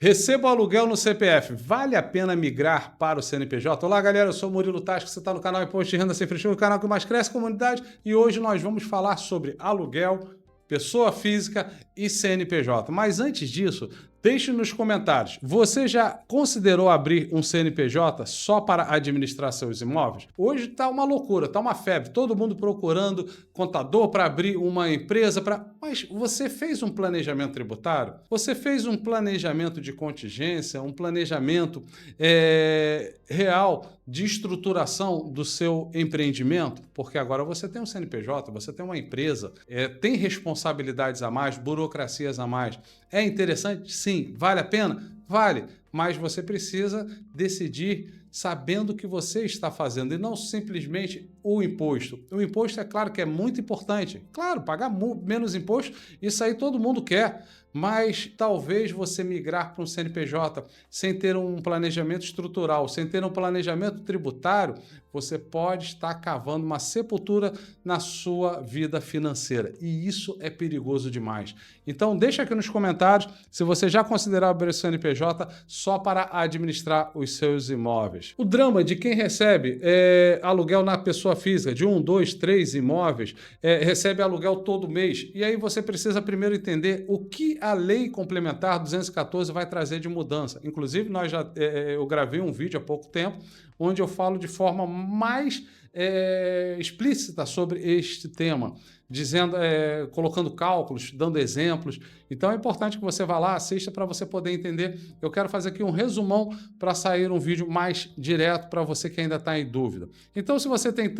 Receba o aluguel no CPF. Vale a pena migrar para o CNPJ? Olá, galera. Eu sou o Murilo Tasco. Você está no canal Imposto de Renda Sem Frescura, o canal que mais cresce a comunidade. E hoje nós vamos falar sobre aluguel, pessoa física e CNPJ. Mas antes disso, deixe nos comentários. Você já considerou abrir um CNPJ só para administrar seus imóveis? Hoje está uma loucura, está uma febre. Todo mundo procurando contador para abrir uma empresa. Mas você fez um planejamento tributário? Você fez um planejamento de contingência? Um planejamento real de estruturação do seu empreendimento? Porque agora você tem um CNPJ, você tem uma empresa, tem responsabilidades a mais, burocracias a mais. É interessante? Sim. Vale a pena? Vale. Mas você precisa decidir sabendo o que você está fazendo e não simplesmente o imposto. O imposto é claro que é muito importante. Claro, pagar menos imposto, isso aí todo mundo quer. Mas talvez você migrar para um CNPJ sem ter um planejamento estrutural, sem ter um planejamento tributário, você pode estar cavando uma sepultura na sua vida financeira. E isso é perigoso demais. Então deixa aqui nos comentários se você já considerou abrir o CNPJ só para administrar os seus imóveis. O drama de quem recebe aluguel na pessoa física, de 1, 2, 3 imóveis, recebe aluguel todo mês. E aí você precisa primeiro entender o que a Lei Complementar 214 vai trazer de mudança. Inclusive, eu gravei um vídeo há pouco tempo, onde eu falo de forma mais explícita sobre este tema, dizendo, colocando cálculos, dando exemplos. Então é importante que você vá lá, assista para você poder entender. Eu quero fazer aqui um resumão para sair um vídeo mais direto para você que ainda está em dúvida. Então, se você tem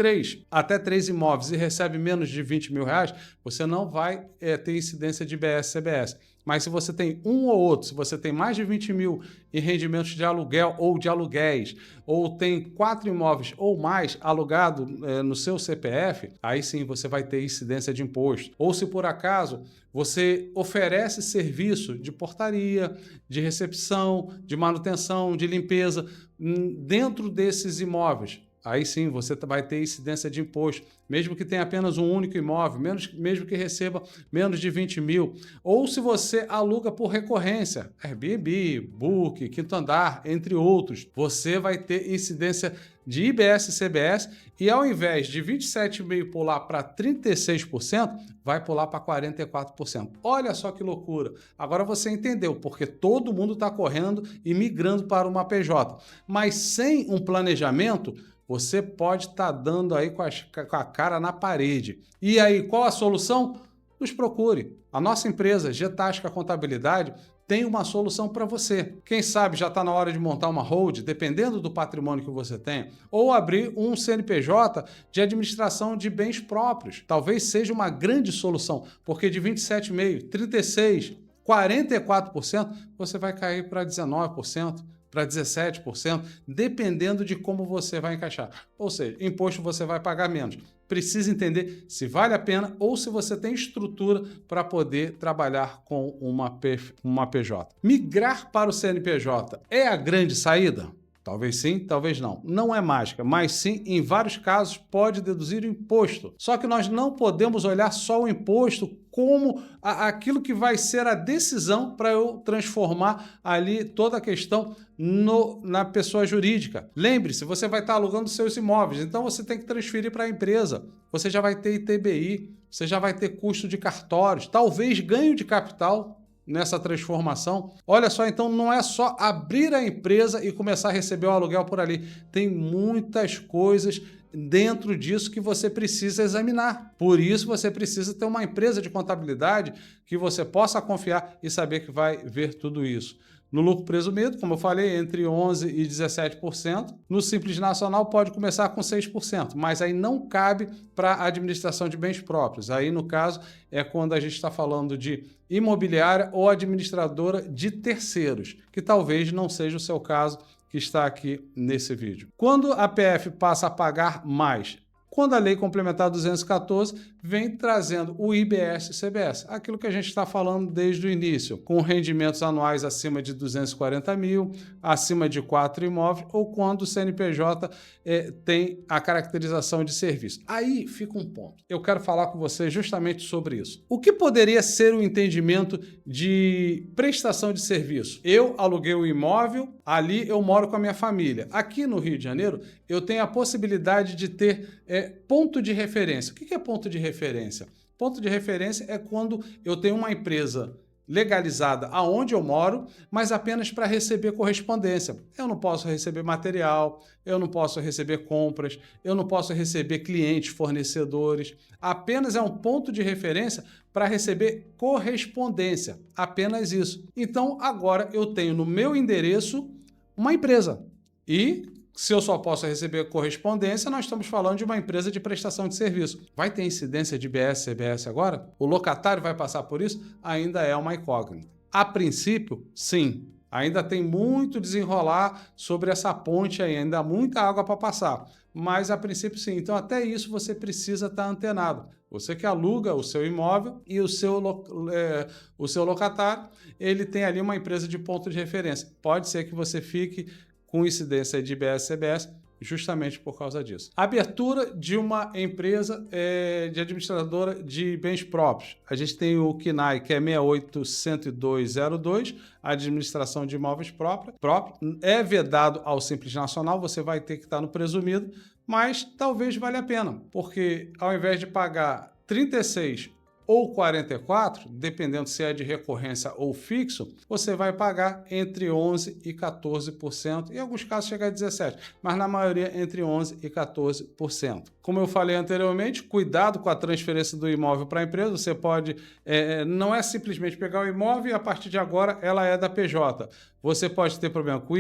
até 3 imóveis e recebe menos de 20 mil reais, você não vai ter incidência de IBS e CBS. Mas se você tem um ou outro, se você tem mais de 20 mil em rendimentos de aluguel ou de aluguéis, ou tem 4 imóveis ou mais alugado no seu CPF, aí sim você vai ter incidência de imposto. Ou se por acaso você oferece serviço de portaria, de recepção, de manutenção, de limpeza dentro desses imóveis, aí sim você vai ter incidência de imposto, mesmo que tenha apenas um único imóvel, mesmo que receba menos de 20 mil. Ou se você aluga por recorrência, Airbnb, Book, Quinto Andar, entre outros, você vai ter incidência de IBS e CBS e ao invés de 27,5% pular para 36%, vai pular para 44%. Olha só que loucura. Agora você entendeu porque todo mundo está correndo e migrando para uma PJ. Mas sem um planejamento, você pode estar dando aí com a cara na parede. E aí, qual a solução? Nos procure. A nossa empresa, Getasca Contabilidade, tem uma solução para você. Quem sabe já está na hora de montar uma hold, dependendo do patrimônio que você tem, ou abrir um CNPJ de administração de bens próprios. Talvez seja uma grande solução, porque de 27,5%, 36%, 44%, você vai cair para 19%. Para 17%, dependendo de como você vai encaixar. Ou seja, imposto você vai pagar menos. Precisa entender se vale a pena ou se você tem estrutura para poder trabalhar com uma PJ. Migrar para o CNPJ é a grande saída? Talvez sim, talvez não. Não é mágica, mas sim, em vários casos, pode deduzir o imposto. Só que nós não podemos olhar só o imposto como aquilo que vai ser a decisão para eu transformar ali toda a questão na pessoa jurídica. Lembre-se, você vai estar alugando seus imóveis, então você tem que transferir para a empresa. Você já vai ter ITBI, você já vai ter custo de cartórios, talvez ganho de capital nessa transformação. Olha só, então não é só abrir a empresa e começar a receber o aluguel por ali. Tem muitas coisas dentro disso que você precisa examinar. Por isso você precisa ter uma empresa de contabilidade que você possa confiar e saber que vai ver tudo isso. No lucro presumido, como eu falei, entre 11% e 17%. No Simples Nacional pode começar com 6%, mas aí não cabe para a administração de bens próprios. Aí, no caso, é quando a gente está falando de imobiliária ou administradora de terceiros, que talvez não seja o seu caso que está aqui nesse vídeo. Quando a PF passa a pagar mais? quando a Lei Complementar 214 vem trazendo o IBS e CBS, aquilo que a gente está falando desde o início, com rendimentos anuais acima de 240 mil, acima de 4 imóveis, ou quando o CNPJ tem a caracterização de serviço. Aí fica um ponto. Eu quero falar com você justamente sobre isso. O que poderia ser o entendimento de prestação de serviço? Eu aluguei o imóvel, ali eu moro com a minha família. Aqui no Rio de Janeiro, eu tenho a possibilidade de ter ponto de referência. O que é ponto de referência? Ponto de referência é quando eu tenho uma empresa legalizada aonde eu moro, mas apenas para receber correspondência. Eu não posso receber material, eu não posso receber compras, eu não posso receber clientes, fornecedores. Apenas é um ponto de referência para receber correspondência. Apenas isso. Então, agora eu tenho no meu endereço uma empresa. E se eu só posso receber correspondência, nós estamos falando de uma empresa de prestação de serviço. Vai ter incidência de IBS, CBS agora? O locatário vai passar por isso? Ainda é uma incógnita. A princípio, sim. Ainda tem muito desenrolar sobre essa ponte aí, ainda há muita água para passar. Mas a princípio, sim. Então, até isso você precisa estar antenado. Você que aluga o seu imóvel e o seu locatário, ele tem ali uma empresa de ponto de referência. Pode ser que você fique com incidência de IBS e CBS, justamente por causa disso. Abertura de uma empresa de administradora de bens próprios. A gente tem o CNAE, que é 6810202, administração de imóveis próprio. É vedado ao Simples Nacional, você vai ter que estar no presumido, mas talvez valha a pena, porque ao invés de pagar 36 ou 44, dependendo se é de recorrência ou fixo, você vai pagar entre 11% e 14%, em alguns casos chega a 17%, mas na maioria entre 11% e 14%. Como eu falei anteriormente, cuidado com a transferência do imóvel para a empresa, você pode, não é simplesmente pegar o imóvel e a partir de agora ela é da PJ. Você pode ter problema com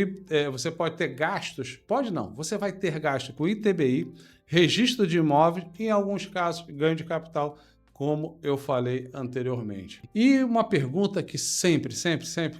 você pode ter gastos, pode não, você vai ter gasto com ITBI, registro de imóveis e em alguns casos ganho de capital, como eu falei anteriormente. E uma pergunta que sempre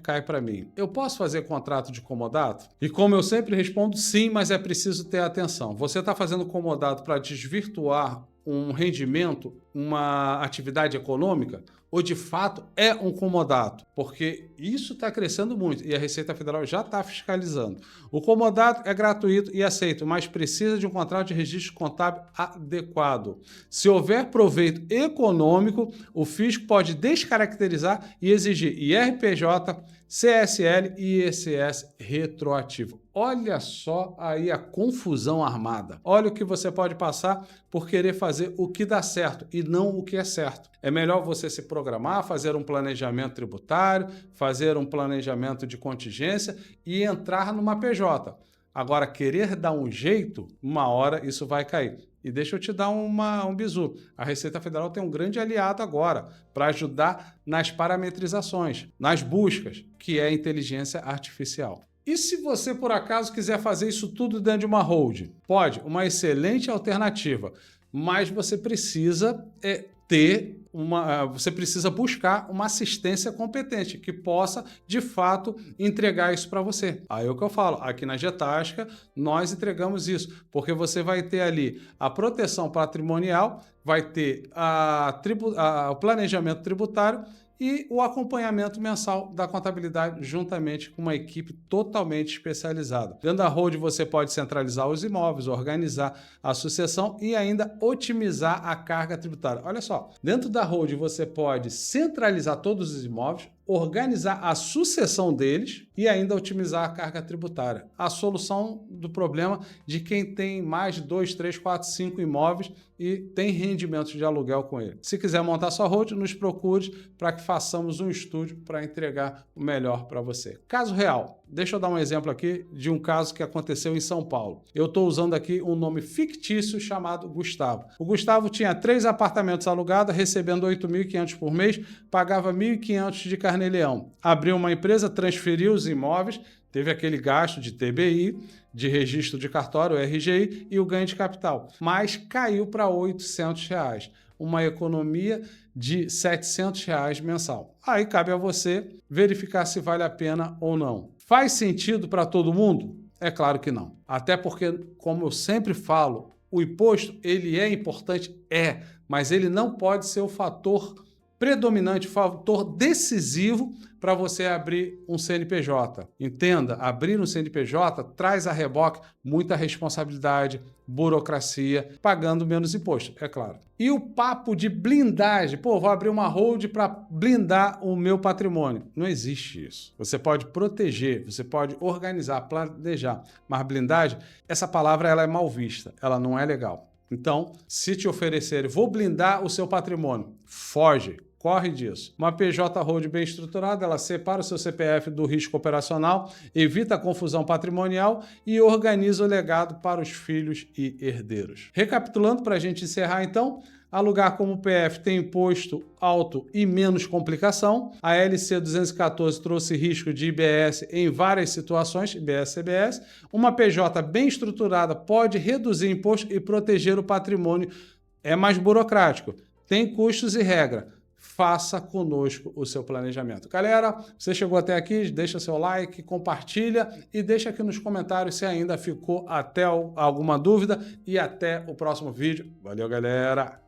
cai para mim. Eu posso fazer contrato de comodato? E como eu sempre respondo, sim, mas é preciso ter atenção. Você está fazendo comodato para desvirtuar um rendimento, uma atividade econômica, ou de fato é um comodato? Porque isso está crescendo muito e a Receita Federal já está fiscalizando. O comodato é gratuito e aceito, mas precisa de um contrato de registro contábil adequado. Se houver proveito econômico, o fisco pode descaracterizar e exigir IRPJ, CSL e ICS retroativo. Olha só aí a confusão armada. Olha o que você pode passar por querer fazer o que dá certo e não o que é certo. É melhor você se programar, fazer um planejamento tributário, fazer um planejamento de contingência e entrar numa PJ. Agora, querer dar um jeito, uma hora isso vai cair. E deixa eu te dar um bizu. A Receita Federal tem um grande aliado agora para ajudar nas parametrizações, nas buscas, que é a inteligência artificial. E se você, por acaso, quiser fazer isso tudo dentro de uma hold? Pode, uma excelente alternativa, mas você precisa você precisa buscar uma assistência competente que possa, de fato, entregar isso para você. Aí é o que eu falo, aqui na Getasca nós entregamos isso, porque você vai ter ali a proteção patrimonial, vai ter o planejamento tributário e o acompanhamento mensal da contabilidade juntamente com uma equipe totalmente especializada. Dentro da hold você pode centralizar os imóveis, organizar a sucessão e ainda otimizar a carga tributária. Olha só, dentro da hold você pode centralizar todos os imóveis, organizar a sucessão deles e ainda otimizar a carga tributária. A solução do problema de quem tem mais de 2, 3, 4, 5 imóveis e tem rendimentos de aluguel com ele. Se quiser montar sua hold, nos procure para que façamos um estudo para entregar o melhor para você. Caso real, deixa eu dar um exemplo aqui de um caso que aconteceu em São Paulo. Eu estou usando aqui um nome fictício chamado Gustavo. O Gustavo tinha 3 apartamentos alugados, recebendo R$ 8.500 por mês, pagava R$ 1.500 de carnê-leão. Abriu uma empresa, transferiu os imóveis, teve aquele gasto de TBI, de registro de cartório, o RGI, e o ganho de capital. Mas caiu para R$ 800, uma economia de R$ 700 mensal. Aí cabe a você verificar se vale a pena ou não. Faz sentido para todo mundo? É claro que não. Até porque, como eu sempre falo, O imposto, ele é importante? É, mas ele não pode ser o fator predominante, fator decisivo para você abrir um CNPJ. Entenda, abrir um CNPJ traz a reboque muita responsabilidade, burocracia, pagando menos imposto, é claro. E o papo de blindagem, pô, vou abrir uma hold para blindar o meu patrimônio. Não existe isso. Você pode proteger, você pode organizar, planejar, mas blindagem, essa palavra ela é mal vista, ela não é legal. Então, se te oferecerem, vou blindar o seu patrimônio, foge. Corre disso. Uma PJ Hold bem estruturada, ela separa o seu CPF do risco operacional, evita a confusão patrimonial e organiza o legado para os filhos e herdeiros. Recapitulando, para a gente encerrar então, alugar como PF tem imposto alto e menos complicação. A LC 214 trouxe risco de IBS em várias situações, IBS, CBS. Uma PJ bem estruturada pode reduzir imposto e proteger o patrimônio. É mais burocrático, tem custos e regra. Faça conosco o seu planejamento. Galera, você chegou até aqui, deixa seu like, compartilha e deixa aqui nos comentários se ainda ficou até alguma dúvida e até o próximo vídeo. Valeu, galera!